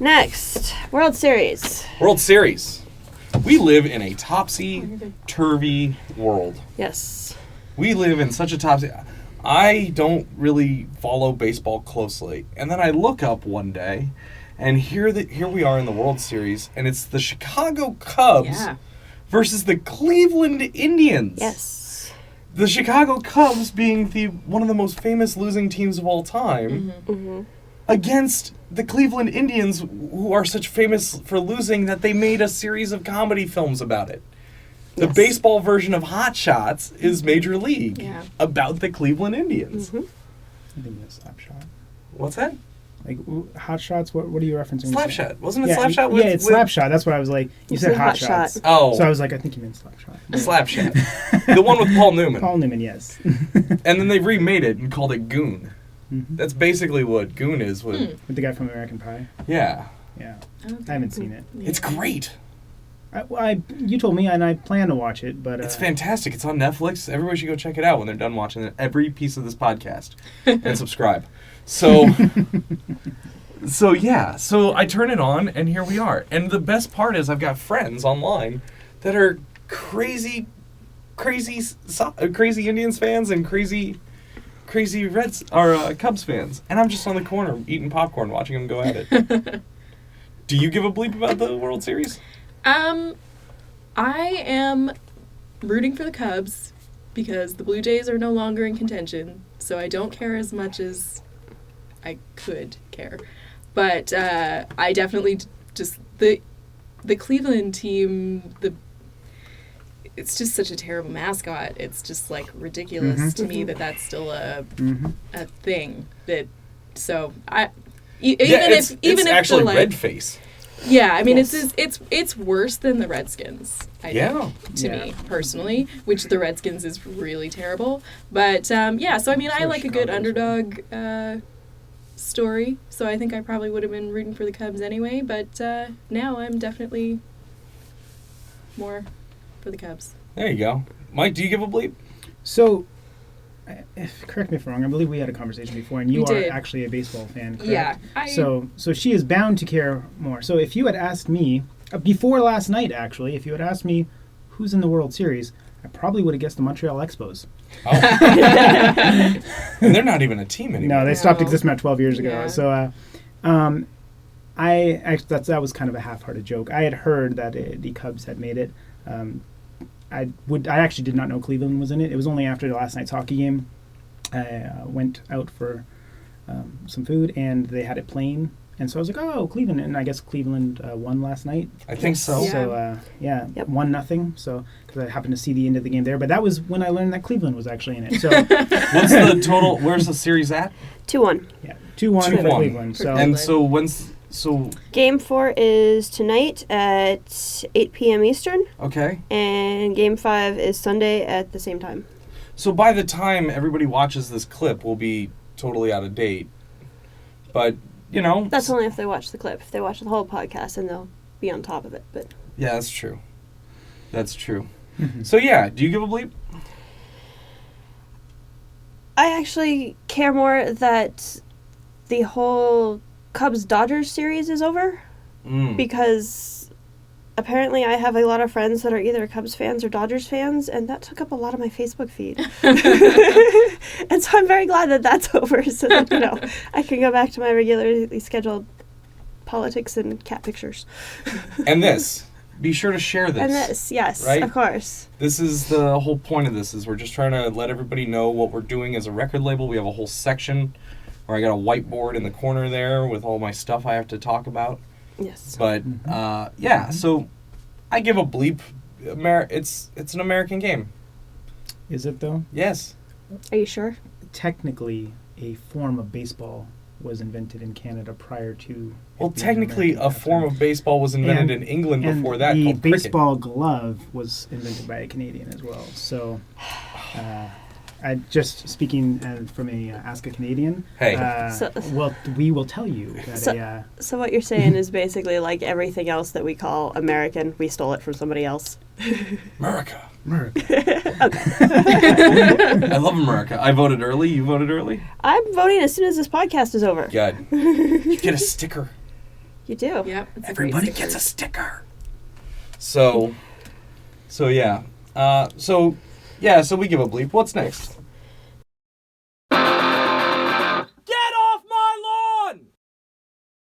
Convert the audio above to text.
Next, World Series. World Series. We live in a topsy-turvy world. Yes. We live in such a topsy... I don't really follow baseball closely. And then I look up one day, and here we are in the World Series, and it's the Chicago Cubs versus the Cleveland Indians. Yes. The Chicago Cubs being one of the most famous losing teams of all time against the Cleveland Indians, who are such famous for losing that they made a series of comedy films about it. The baseball version of Hot Shots is Major League about the Cleveland Indians. I think it's Slapshot. What's that? Like Hot Shots. What are you referencing? Slapshot. Wasn't it Slapshot? Yeah, it's Slapshot. That's what I was like. You said Hot Shots. Oh. So I was like, I think you meant Slapshot. Slapshot. The one with Paul Newman. Paul Newman, yes. And then they remade it and called it Goon. That's basically what Goon is. With the guy from American Pie. Yeah. Yeah. I haven't seen it. It's great. You told me, and I plan to watch it, but... it's fantastic. It's on Netflix. Everybody should go check it out when they're done watching every piece of this podcast. And subscribe. So... So I turn it on, and here we are. And the best part is I've got friends online that are crazy Indians fans and crazy Reds or Cubs fans. And I'm just on the corner eating popcorn, watching them go at it. Do you give a bleep about the World Series? I am rooting for the Cubs because the Blue Jays are no longer in contention, so I don't care as much as I could care. But I definitely just the Cleveland team, it's just such a terrible mascot. It's just like ridiculous to me that that's still a thing. Even if actually like, red face. Yeah, I mean it's worse than the Redskins. I think, to me personally, which the Redskins is really terrible. But so I mean I like a good underdog story. So I think I probably would have been rooting for the Cubs anyway. But now I'm definitely more for the Cubs. There you go, Mike. Do you give a bleep? So. Correct me if I'm wrong. I believe we had a conversation before, and you are actually a baseball fan, correct? Yeah. So she is bound to care more. So if you had asked me, before last night actually, if you had asked me who's in the World Series, I probably would have guessed the Montreal Expos. Oh. And they're not even a team anymore. No, they stopped existing about 12 years ago. Yeah. So that was kind of a half-hearted joke. I had heard that the Cubs had made it. I actually did not know Cleveland was in it. It was only after last night's hockey game. I went out for some food, and they had it playing. And so I was like, oh, Cleveland. And I guess Cleveland won last night. I think so. So, 1-0. So, because I happened to see the end of the game there. But that was when I learned that Cleveland was actually in it. So, what's the total? Where's the series at? 2-1. Yeah, 2-1 for Cleveland. So Game 4 is tonight at 8 p.m. Eastern. Okay. And Game 5 is Sunday at the same time. So by the time everybody watches this clip, we'll be totally out of date. But, That's only if they watch the clip. If they watch the whole podcast, then they'll be on top of it. But yeah, that's true. That's true. So yeah, do you give a bleep? I actually care more that the whole Cubs-Dodgers series is over because apparently I have a lot of friends that are either Cubs fans or Dodgers fans, and that took up a lot of my Facebook feed. And so I'm very glad that that's over so that, I can go back to my regularly scheduled politics and cat pictures. And this. Be sure to share this. And this, yes, right? Of course. This is the whole point of this, is we're just trying to let everybody know what we're doing as a record label. We have a whole section where I got a whiteboard in the corner there with all my stuff I have to talk about. Yes. But, so I give a bleep. It's an American game. Is it, though? Yes. Are you sure? Technically, a form of baseball was invented in Canada prior to... Well, technically, a form of baseball was invented in England before that, called cricket. The baseball glove was invented by a Canadian as well. So... I just speaking from a Ask a Canadian. Hey. Well, we will tell you that. So what you're saying is basically like everything else that we call American, we stole it from somebody else. America. Okay. I love America. I voted early. You voted early? I'm voting as soon as this podcast is over. Good. You get a sticker. You do. Yep. It's Everybody a great gets sticker. a sticker. So yeah. So we give a bleep. What's next?